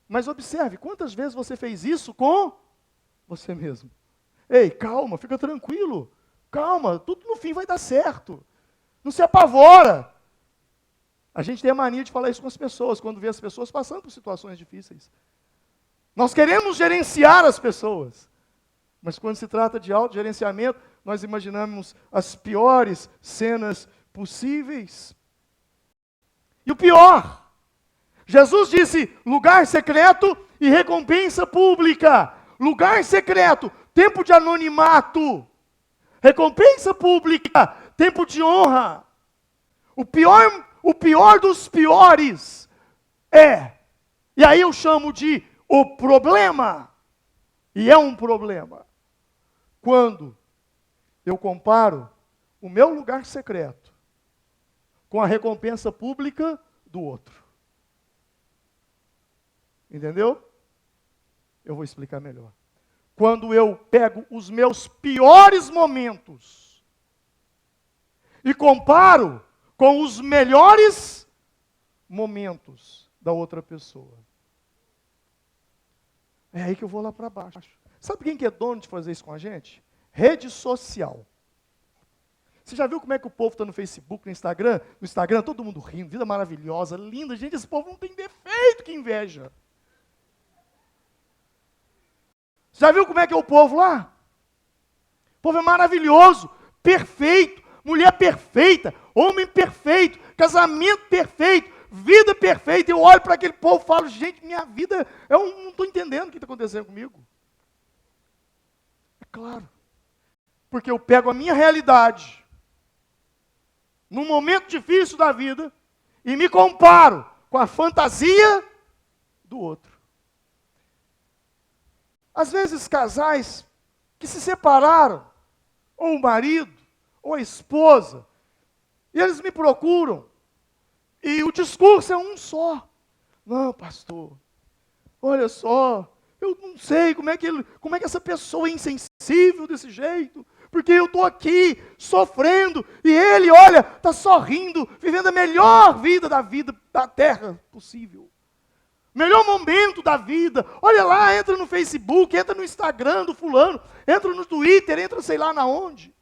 Mas observe, quantas vezes você fez isso com você mesmo? Ei, calma, fica tranquilo. Calma, tudo no fim vai dar certo. Não se apavora. A gente tem a mania de falar isso com as pessoas, quando vê as pessoas passando por situações difíceis. Nós queremos gerenciar as pessoas. Mas quando se trata de autogerenciamento, nós imaginamos as piores cenas possíveis. E o pior, Jesus disse: lugar secreto e recompensa pública. Lugar secreto, tempo de anonimato. Recompensa pública, tempo de honra. O pior dos piores e aí eu chamo de o problema. E é um problema. Quando eu comparo o meu lugar secreto com a recompensa pública do outro. Entendeu? Eu vou explicar melhor. Quando eu pego os meus piores momentos e comparo com os melhores momentos da outra pessoa. É aí que eu vou lá para baixo. Sabe quem que é dono de fazer isso com a gente? Rede social. Você já viu como é que o povo está no Facebook, no Instagram? No Instagram, todo mundo rindo, vida maravilhosa, linda. Gente, esse povo não tem defeito, que inveja. Já viu como é que é o povo lá? O povo é maravilhoso, perfeito, mulher perfeita, homem perfeito, casamento perfeito, vida perfeita. Eu olho para aquele povo e falo: gente, minha vida, eu não estou entendendo o que está acontecendo comigo. É claro, porque eu pego a minha realidade, num momento difícil da vida, e me comparo com a fantasia do outro. Às vezes, casais que se separaram, ou o marido, ou a esposa, e eles me procuram, e o discurso é um só. Não, pastor, olha só, eu não sei como é que essa pessoa é insensível desse jeito, porque eu estou aqui sofrendo, e ele, olha, está sorrindo, vivendo a melhor vida da terra possível. Melhor momento da vida. Olha lá, entra no Facebook, entra no Instagram do fulano, entra no Twitter, entra sei lá na onde.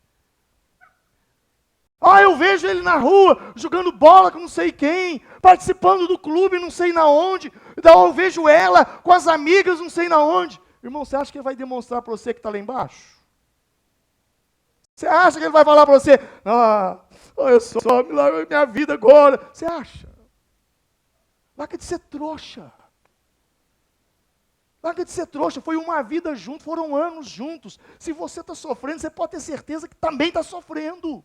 Eu vejo ele na rua, jogando bola com não sei quem, participando do clube não sei na onde. Eu vejo ela com as amigas não sei na onde. Irmão, você acha que ele vai demonstrar para você que está lá embaixo? Você acha que ele vai falar para você, eu só me largo minha vida agora? Você acha? Larga de ser trouxa. Larga de ser trouxa. Foi uma vida junto, foram anos juntos. Se você está sofrendo, você pode ter certeza que também está sofrendo.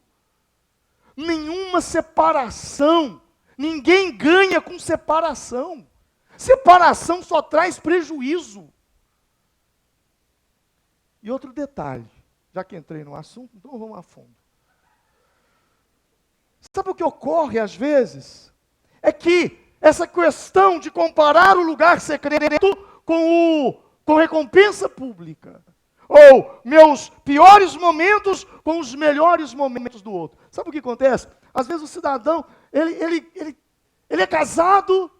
Nenhuma separação. Ninguém ganha com separação. Separação só traz prejuízo. E outro detalhe, já que entrei no assunto, então vamos a fundo. Sabe o que ocorre às vezes? É que essa questão de comparar o lugar secreto com recompensa pública, ou meus piores momentos com os melhores momentos do outro. Sabe o que acontece? Às vezes o cidadão, ele é casado,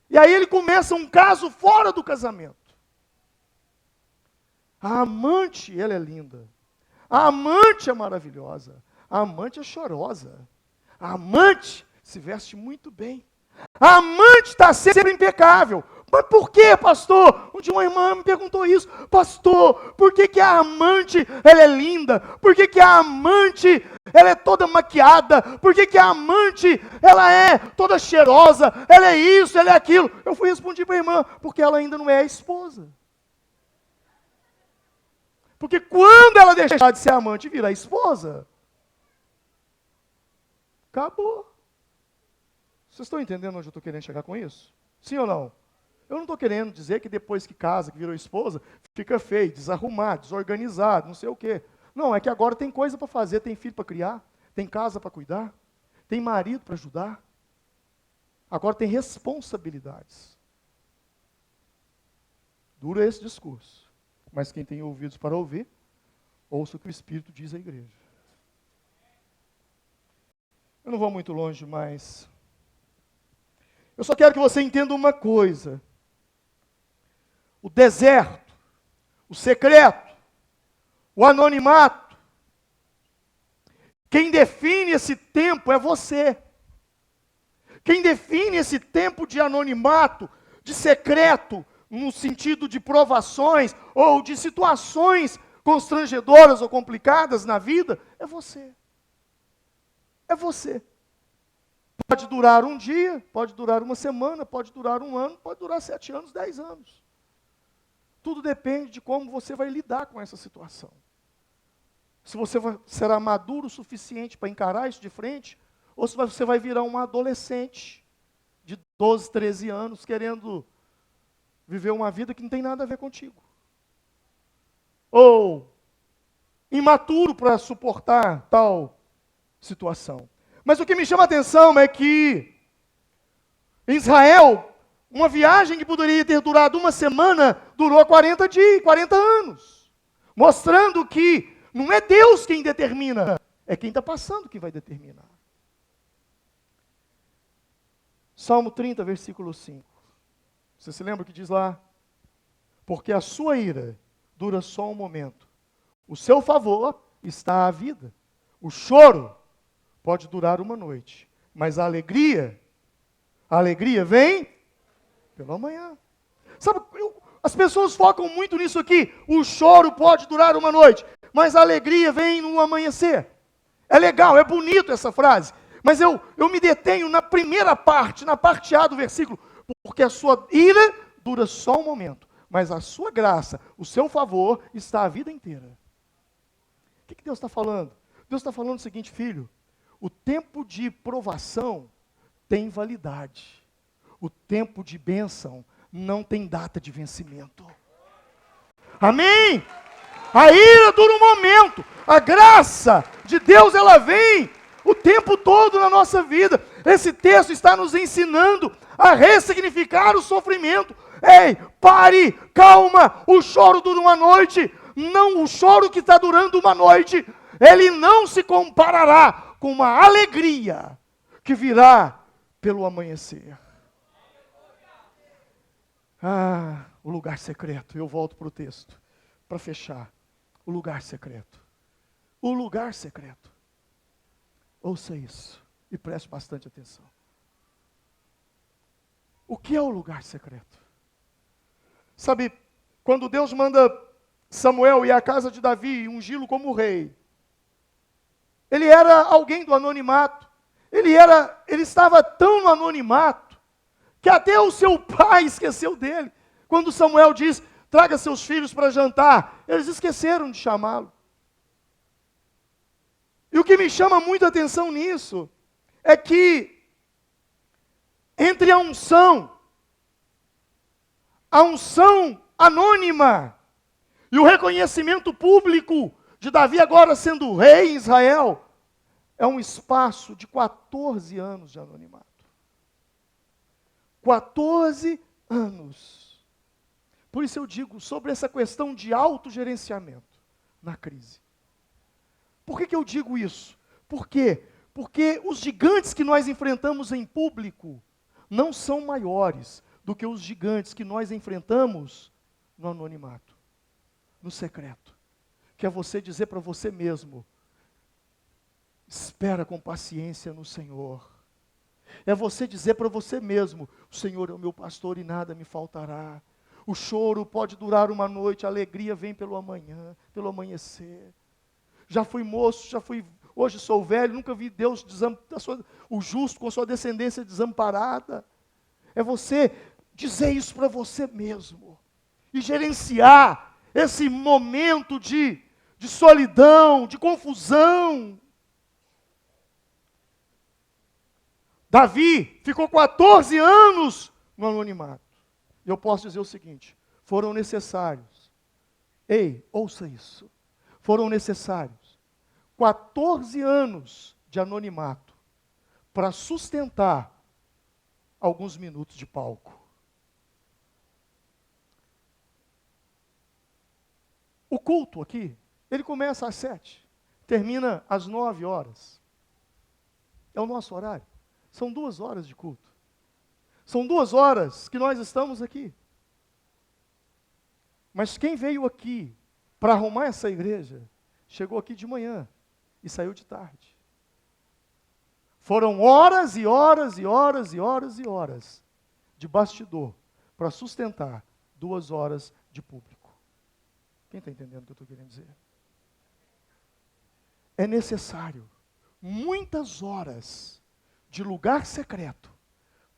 e aí ele começa um caso fora do casamento. A amante, ela é linda. A amante é maravilhosa. A amante é chorosa. A amante se veste muito bem. A amante está sempre impecável. Mas por que, pastor? Um dia uma irmã me perguntou isso. Pastor, por que a amante ela é linda? Por que a amante ela é toda maquiada? Por que a amante ela é toda cheirosa? Ela é isso, ela é aquilo. Eu fui responder para a irmã, porque ela ainda não é a esposa. Porque quando ela deixar de ser amante e virar esposa, acabou. Vocês estão entendendo onde eu estou querendo chegar com isso? Sim ou não? Eu não estou querendo dizer que depois que casa, que virou esposa, fica feio, desarrumado, desorganizado, não sei o quê. Não, é que agora tem coisa para fazer, tem filho para criar, tem casa para cuidar, tem marido para ajudar. Agora tem responsabilidades. Dura esse discurso. Mas quem tem ouvidos para ouvir, ouça o que o Espírito diz à igreja. Eu não vou muito longe, mas eu só quero que você entenda uma coisa. O deserto, o secreto, o anonimato, quem define esse tempo é você. Quem define esse tempo de anonimato, de secreto, no sentido de provações ou de situações constrangedoras ou complicadas na vida, é você. É você. Pode durar um dia, pode durar uma semana, pode durar um ano, pode durar 7 anos, 10 anos. Tudo depende de como você vai lidar com essa situação. Se você será maduro o suficiente para encarar isso de frente, ou se você vai virar uma adolescente de 12, 13 anos, querendo viver uma vida que não tem nada a ver contigo. Ou imaturo para suportar tal situação. Mas o que me chama a atenção é que em Israel, uma viagem que poderia ter durado uma semana, durou 40 dias, 40 anos. Mostrando que não é Deus quem determina, é quem está passando que vai determinar. Salmo 30, versículo 5. Você se lembra o que diz lá? Porque a sua ira dura só um momento. O seu favor está à vida. O choro pode durar uma noite. Mas a alegria vem pela manhã. Sabe, as pessoas focam muito nisso aqui. O choro pode durar uma noite, mas a alegria vem no amanhecer. É legal, é bonito essa frase. Mas eu me detenho na primeira parte, na parte A do versículo. Porque a sua ira dura só um momento, mas a sua graça, o seu favor, está a vida inteira. O que Deus está falando? Deus está falando o seguinte, filho, o tempo de provação tem validade. O tempo de bênção não tem data de vencimento. Amém? A ira dura um momento, a graça de Deus, ela vem o tempo todo na nossa vida. Esse texto está nos ensinando a ressignificar o sofrimento. Ei, pare, calma, o choro dura uma noite, não o choro que está durando uma noite, ele não se comparará com uma alegria que virá pelo amanhecer. O lugar secreto, eu volto para o texto, para fechar. O lugar secreto. O lugar secreto. Ouça isso e preste bastante atenção. O que é o lugar secreto? Sabe, quando Deus manda Samuel ir à casa de Davi e ungí-lo como rei, Ele era alguém do anonimato. Ele estava tão no anonimato que até o seu pai esqueceu dele. Quando Samuel diz, traga seus filhos para jantar, eles esqueceram de chamá-lo. E o que me chama muita atenção nisso é que entre a unção anônima e o reconhecimento público de Davi agora sendo rei em Israel, é um espaço de 14 anos de anonimato. 14 anos. Por isso eu digo sobre essa questão de autogerenciamento na crise. Por que eu digo isso? Por quê? Porque os gigantes que nós enfrentamos em público não são maiores do que os gigantes que nós enfrentamos no anonimato, no secreto. Que é você dizer para você mesmo, espera com paciência no Senhor. É você dizer para você mesmo, o Senhor é o meu pastor e nada me faltará. O choro pode durar uma noite, a alegria vem pelo amanhã, pelo amanhecer. Já fui moço, hoje sou velho, nunca vi Deus, o justo com sua descendência desamparada. É você dizer isso para você mesmo. E gerenciar esse momento de solidão, de confusão. Davi ficou 14 anos no anonimato. E eu posso dizer o seguinte, foram necessários. Ei, ouça isso. Foram necessários 14 anos de anonimato para sustentar alguns minutos de palco. O culto aqui, ele começa às 7, termina às 9 horas. É o nosso horário. São 2 horas de culto. São 2 horas que nós estamos aqui. Mas quem veio aqui para arrumar essa igreja, chegou aqui de manhã e saiu de tarde. Foram horas e horas e horas e horas e horas de bastidor para sustentar 2 horas de público. Quem está entendendo o que eu estou querendo dizer? É necessário muitas horas de lugar secreto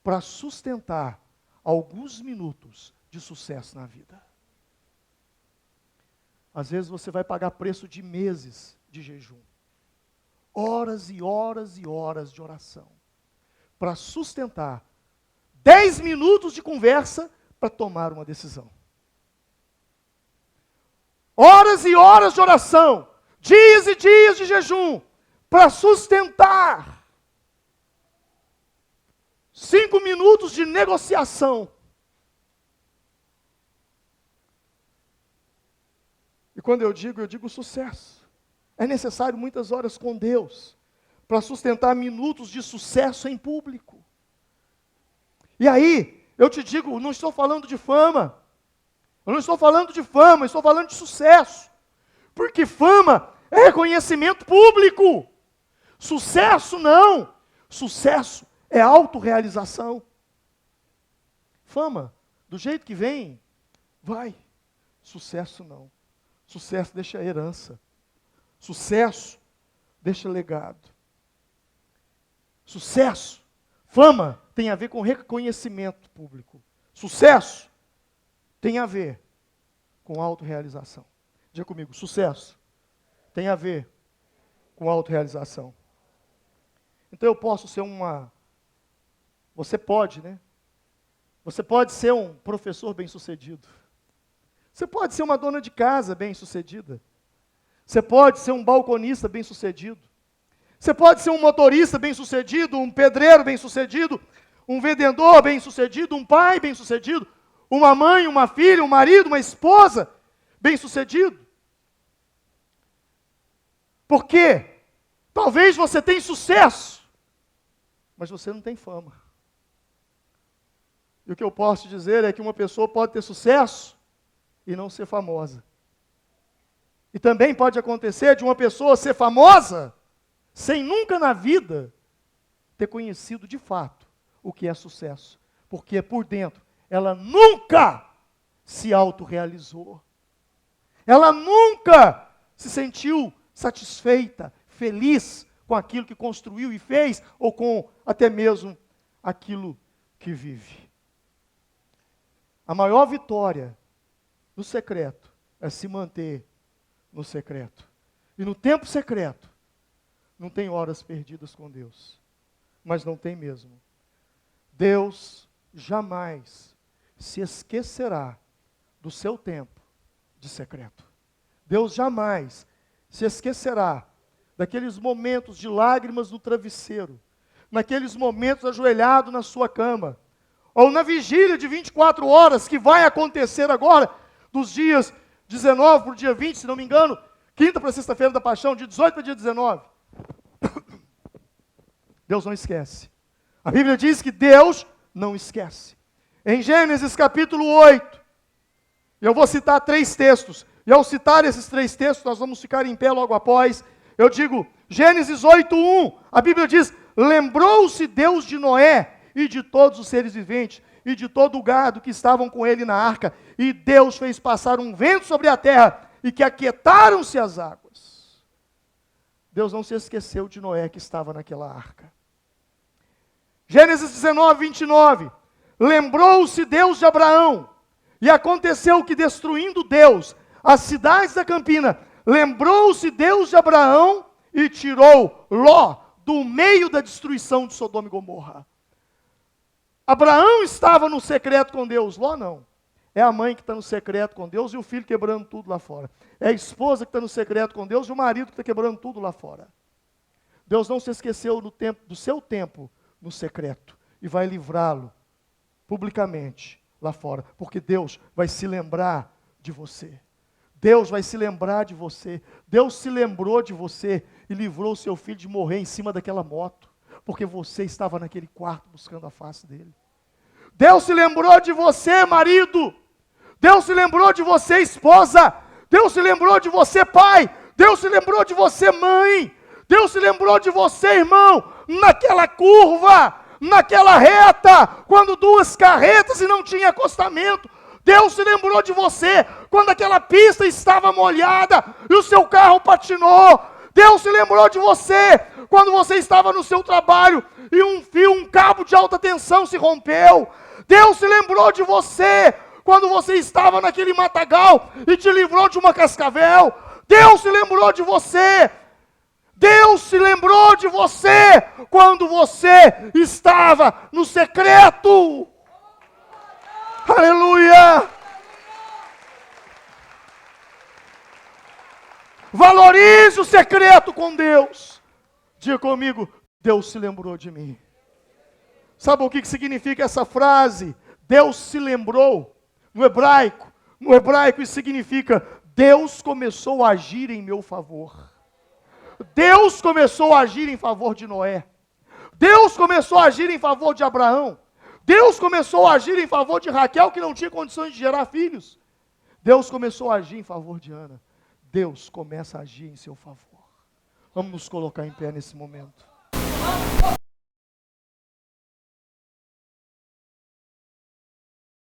para sustentar alguns minutos de sucesso na vida. Às vezes você vai pagar preço de meses de jejum. Horas e horas e horas de oração. Para sustentar 10 minutos de conversa para tomar uma decisão. Horas e horas de oração. Dias e dias de jejum. Para sustentar 5 minutos de negociação. E quando eu digo sucesso. É necessário muitas horas com Deus para sustentar minutos de sucesso em público. E aí, eu te digo, não estou falando de fama. Eu não estou falando de fama, estou falando de sucesso. Porque fama é reconhecimento público. Sucesso não. Sucesso é autorrealização. Fama, do jeito que vem, vai. Sucesso não. Sucesso deixa herança. Sucesso deixa legado. Sucesso, fama, tem a ver com reconhecimento público. Sucesso tem a ver com autorrealização. Diga comigo, sucesso tem a ver com autorrealização. Então eu posso ser você pode, né? Você pode ser um professor bem-sucedido. Você pode ser uma dona de casa bem-sucedida. Você pode ser um balconista bem-sucedido. Você pode ser um motorista bem-sucedido, um pedreiro bem-sucedido, um vendedor bem-sucedido, um pai bem-sucedido, uma mãe, uma filha, um marido, uma esposa bem-sucedido. Porque talvez você tenha sucesso, mas você não tem fama. E o que eu posso dizer é que uma pessoa pode ter sucesso e não ser famosa. E também pode acontecer de uma pessoa ser famosa sem nunca na vida ter conhecido de fato o que é sucesso. Porque por dentro ela nunca se autorrealizou. Ela nunca se sentiu satisfeita, feliz com aquilo que construiu e fez, ou com até mesmo aquilo que vive. A maior vitória no secreto é se manter no secreto. E no tempo secreto, não tem horas perdidas com Deus. Mas não tem mesmo. Deus jamais se esquecerá do seu tempo de secreto. Deus jamais se esquecerá daqueles momentos de lágrimas no travesseiro, naqueles momentos ajoelhado na sua cama, ou na vigília de 24 horas que vai acontecer agora, dos dias 19 para o dia 20, se não me engano, quinta para sexta-feira da paixão, dia 18 para dia 19. Deus não esquece. A Bíblia diz que Deus não esquece. Em Gênesis capítulo 8, eu vou citar 3 textos, e ao citar esses 3 textos, nós vamos ficar em pé logo após. Eu digo, Gênesis 8:1, a Bíblia diz: lembrou-se Deus de Noé e de todos os seres viventes, e de todo o gado que estavam com ele na arca, e Deus fez passar um vento sobre a terra, e que aquietaram-se as águas. Deus não se esqueceu de Noé que estava naquela arca. Gênesis 19:29, lembrou-se Deus de Abraão, e aconteceu que, destruindo Deus as cidades da campina, lembrou-se Deus de Abraão e tirou Ló do meio da destruição de Sodoma e Gomorra. Abraão estava no secreto com Deus, Ló não. É a mãe que está no secreto com Deus e o filho quebrando tudo lá fora. É a esposa que está no secreto com Deus e o marido que está quebrando tudo lá fora. Deus não se esqueceu do seu tempo no secreto e vai livrá-lo publicamente lá fora, porque Deus vai se lembrar de você. Deus vai se lembrar de você. Deus se lembrou de você e livrou o seu filho de morrer em cima daquela moto, porque você estava naquele quarto buscando a face dele. Deus se lembrou de você, marido. Deus se lembrou de você, esposa. Deus se lembrou de você, pai. Deus se lembrou de você, mãe. Deus se lembrou de você, irmão, naquela curva, naquela reta, quando 2 carretas e não tinha acostamento. Deus se lembrou de você quando aquela pista estava molhada e o seu carro patinou. Deus se lembrou de você quando você estava no seu trabalho e um cabo de alta tensão se rompeu. Deus se lembrou de você quando você estava naquele matagal e te livrou de uma cascavel. Deus se lembrou de você. Deus se lembrou de você quando você estava no secreto. Aleluia! Valorize o secreto com Deus. Diga comigo, Deus se lembrou de mim. Sabe o que significa essa frase? Deus se lembrou. No hebraico isso significa Deus começou a agir em meu favor. Deus começou a agir em favor de Noé. Deus começou a agir em favor de Abraão. Deus começou a agir em favor de Raquel, que não tinha condições de gerar filhos. Deus começou a agir em favor de Ana. Deus começa a agir em seu favor. Vamos nos colocar em pé nesse momento.